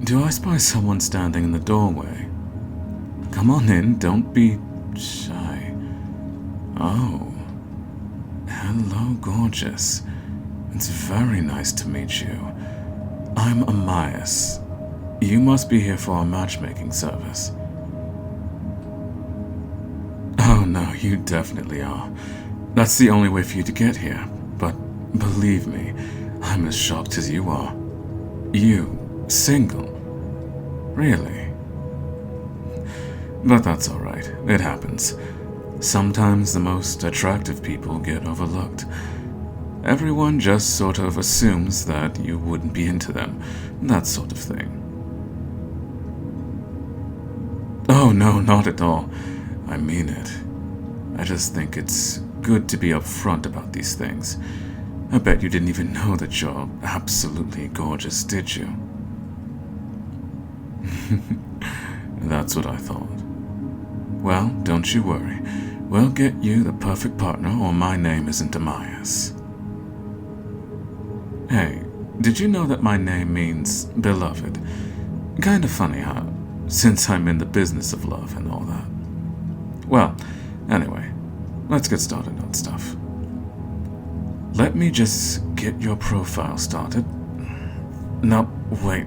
do I spy someone standing in the doorway? Come on in, don't be shy. Oh, hello, gorgeous. It's very nice to meet you. I'm Amias. You must be here for our matchmaking service. Oh no, you definitely are. That's the only way for you to get here. But believe me, I'm as shocked as you are. You, single? Really? But that's alright, it happens. Sometimes the most attractive people get overlooked. Everyone just sort of assumes that you wouldn't be into them, that sort of thing. Oh no, not at all. I mean it. I just think it's good to be upfront about these things. I bet you didn't even know that you're absolutely gorgeous, did you? That's what I thought. Well, don't you worry. We'll get you the perfect partner, or my name isn't Amias. Hey, did you know that my name means beloved? Kinda funny, huh? Since I'm in the business of love and all that. Well, anyway, let's get started on stuff. Let me just get your profile started. No, wait.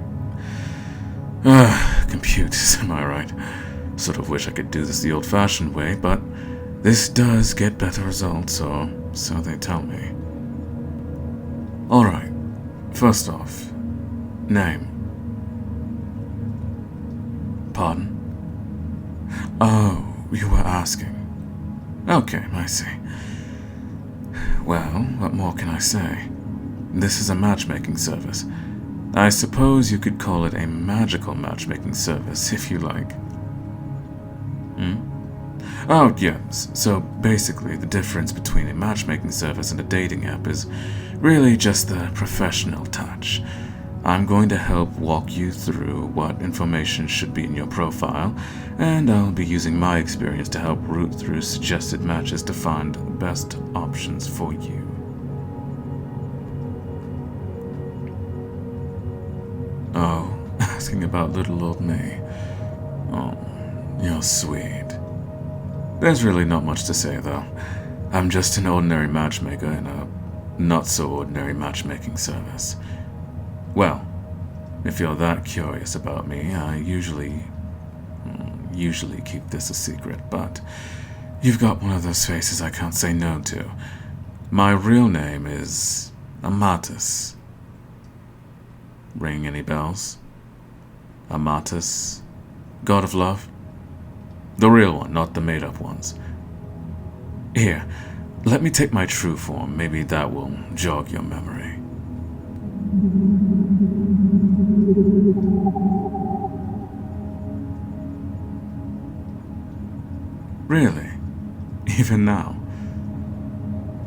Computers, am I right? Sort of wish I could do this the old-fashioned way, but this does get better results, or so they tell me. Alright, first off, name. Pardon? Oh, you were asking. Okay, I see. Well, what more can I say? This is a matchmaking service. I suppose you could call it a magical matchmaking service, if you like. Oh, yes. So basically, the difference between a matchmaking service and a dating app is really just the professional touch. I'm going to help walk you through what information should be in your profile, and I'll be using my experience to help root through suggested matches to find the best options for you. Oh, asking about little old me. Oh, you're sweet. There's really not much to say, though. I'm just an ordinary matchmaker in a not-so-ordinary matchmaking service. Well, if you're that curious about me, I usually keep this a secret, but you've got one of those faces I can't say no to. My real name is Amatis. Ring any bells? Amatis, god of love? The real one, not the made-up ones. Here, let me take my true form. Maybe that will jog your memory. Really? Even now?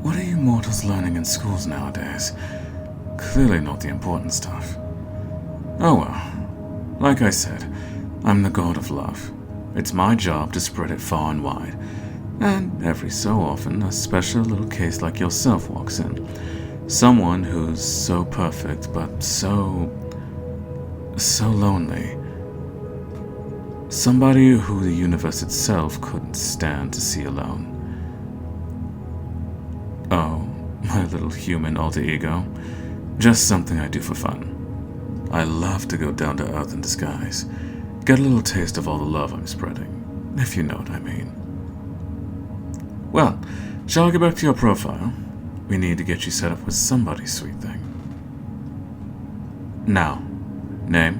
What are you mortals learning in schools nowadays? Clearly not the important stuff. Oh well. Like I said, I'm the god of love. It's my job to spread it far and wide. And every so often, a special little case like yourself walks in. Someone who's so perfect, but so lonely. Somebody who the universe itself couldn't stand to see alone. Oh, my little human alter ego. Just something I do for fun. I love to go down to earth in disguise. Get a little taste of all the love I'm spreading, if you know what I mean. Well, shall I get back to your profile? We need to get you set up with somebody, sweet thing. Now, name?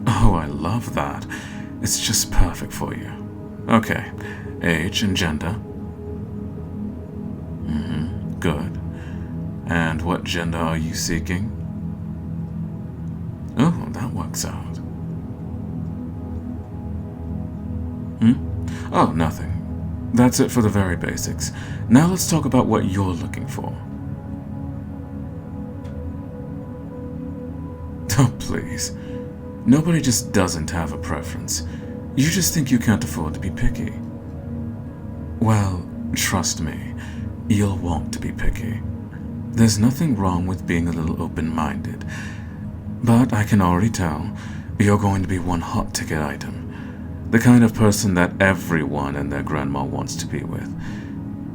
Oh, I love that. It's just perfect for you. Okay, age and gender? Good. And what gender are you seeking? Oh, that works out. Oh, nothing. That's it for the very basics. Now let's talk about what you're looking for. Oh, please. Nobody just doesn't have a preference. You just think you can't afford to be picky. Well, trust me, you'll want to be picky. there's nothing wrong with being a little open-minded, but I can already tell you're going to be one hot ticket item, the kind of person that everyone and their grandma wants to be with.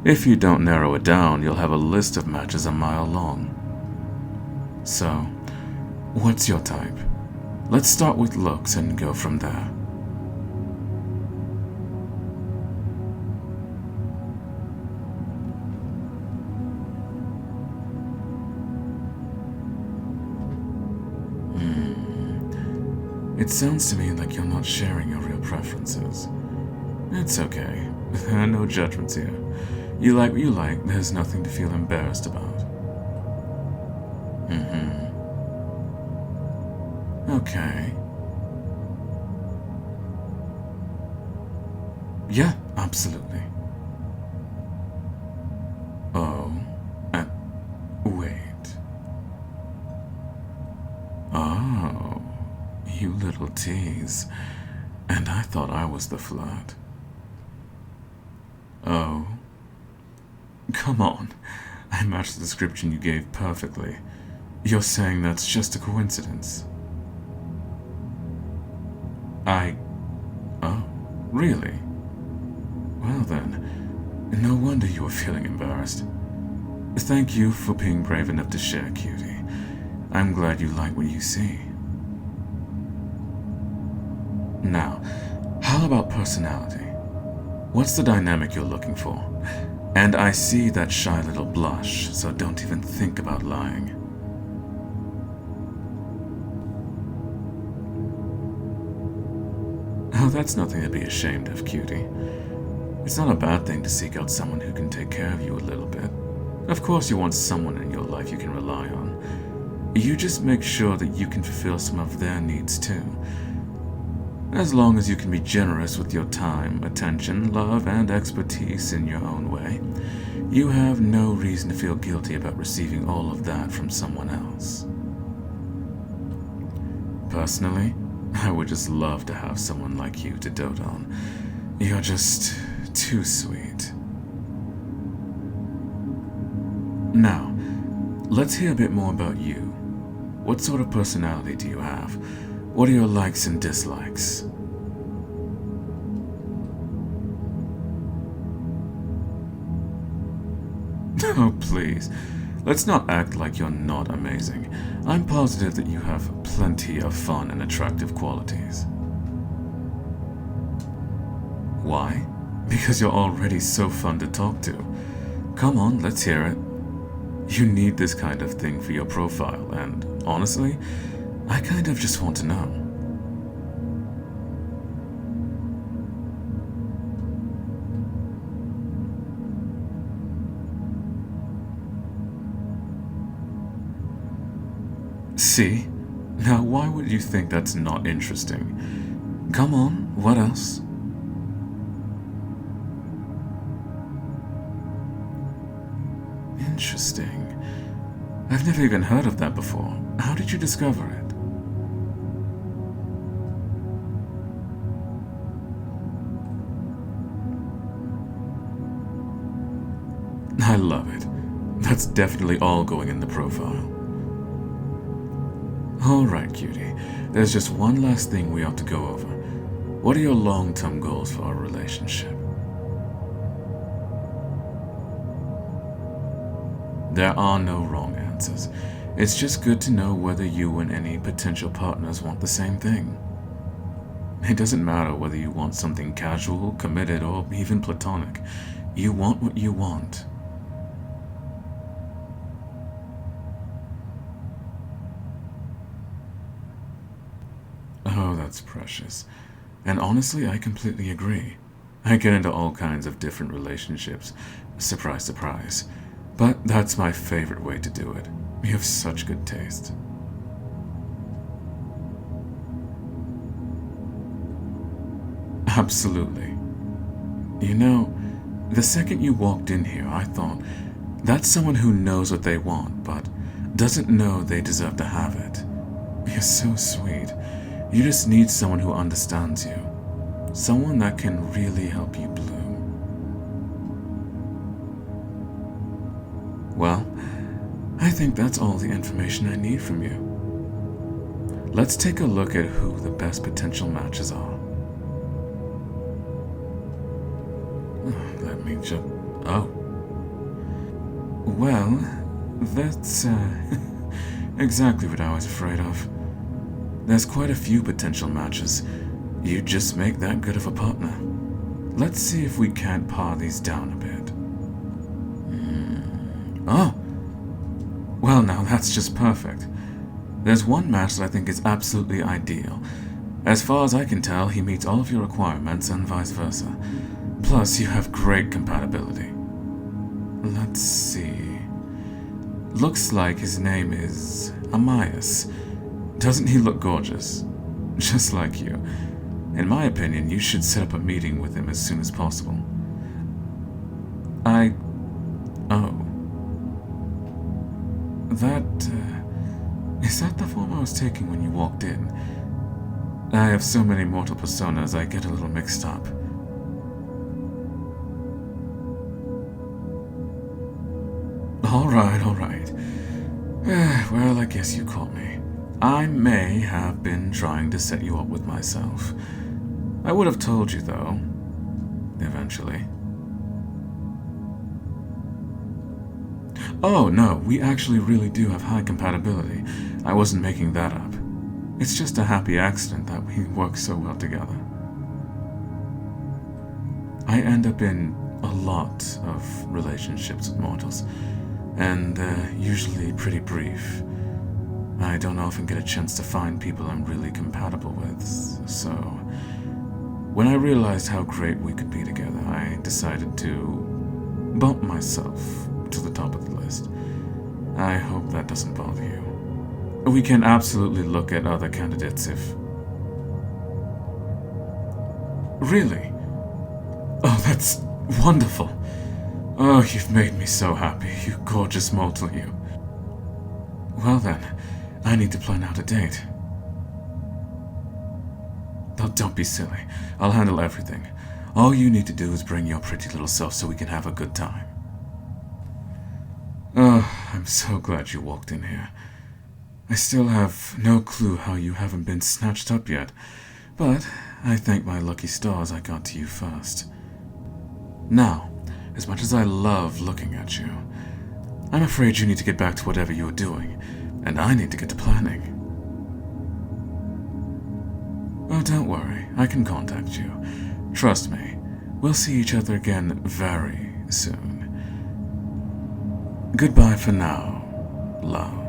If you don't narrow it down, you'll have a list of matches a mile long. So, what's your type? Let's start with looks and go from there. It sounds to me like you're not sharing your real preferences. It's okay. There are no judgments here. You like what you like, there's nothing to feel embarrassed about. Okay. Yeah, absolutely. Oh, and wait. Oh, you little tease. And I thought I was the flirt. Oh. Come on. I matched the description you gave perfectly. You're saying that's just a coincidence? Oh, really? Well then, no wonder you were feeling embarrassed. Thank you for being brave enough to share, cutie. I'm glad you like what you see. Now, how about personality? What's the dynamic you're looking for? And I see that shy little blush, so don't even think about lying. Oh, that's nothing to be ashamed of, cutie. It's not a bad thing to seek out someone who can take care of you a little bit. Of course you want someone in your life you can rely on. You just make sure that you can fulfill some of their needs too. As long as you can be generous with your time, attention, love, and expertise in your own way, you have no reason to feel guilty about receiving all of that from someone else. Personally, I would just love to have someone like you to dote on. You're just too sweet. Now, let's hear a bit more about you. What sort of personality do you have? What are your likes and dislikes? Oh, please. Let's not act like you're not amazing. I'm positive that you have plenty of fun and attractive qualities. Why? Because you're already so fun to talk to. Come on, let's hear it. You need this kind of thing for your profile, and honestly, I kind of just want to know. See? Now why would you think that's not interesting? Come on, what else? Interesting. I've never even heard of that before. How did you discover it? I love it. That's definitely all going in the profile. Alright, cutie. There's just one last thing we ought to go over. What are your long-term goals for our relationship? There are no wrong answers. It's just good to know whether you and any potential partners want the same thing. It doesn't matter whether you want something casual, committed, or even platonic. You want what you want. Oh, that's precious. And honestly, I completely agree. I get into all kinds of different relationships. Surprise, surprise. But that's my favorite way to do it. You have such good taste. Absolutely. You know, the second you walked in here, I thought, that's someone who knows what they want, but doesn't know they deserve to have it. You're so sweet. You just need someone who understands you. Someone that can really help you bloom. Well, think that's all the information I need from you. Let's take a look at who the best potential matches are. Let me just... Oh. Well, that's exactly what I was afraid of. There's quite a few potential matches. You just make that good of a partner. Let's see if we can't par these down a bit. Oh! Well, now that's just perfect. There's one match that I think is absolutely ideal. As far as I can tell, he meets all of your requirements and vice versa. Plus, you have great compatibility. Let's see. Looks like his name is Amias. Doesn't he look gorgeous? Just like you. In my opinion, you should set up a meeting with him as soon as possible. Oh. Is that the form I was taking when you walked in? I have so many mortal personas, I get a little mixed up. Alright. Well, I guess you caught me. I may have been trying to set you up with myself. I would have told you, though. Eventually. Oh, no, we actually really do have high compatibility. I wasn't making that up. It's just a happy accident that we work so well together. I end up in a lot of relationships with mortals, and they're usually pretty brief. I don't often get a chance to find people I'm really compatible with, so when I realized how great we could be together, I decided to bump myself to the top of the list. I hope that doesn't bother you. We can absolutely look at other candidates if... Really? Oh, that's wonderful. Oh, you've made me so happy, you gorgeous mortal, you. Well then, I need to plan out a date. Oh, don't be silly. I'll handle everything. All you need to do is bring your pretty little self so we can have a good time. Oh, I'm so glad you walked in here. I still have no clue how you haven't been snatched up yet, but I thank my lucky stars I got to you first. Now, as much as I love looking at you, I'm afraid you need to get back to whatever you're doing, and I need to get to planning. Oh, don't worry, I can contact you. Trust me, we'll see each other again very soon. Goodbye for now, love.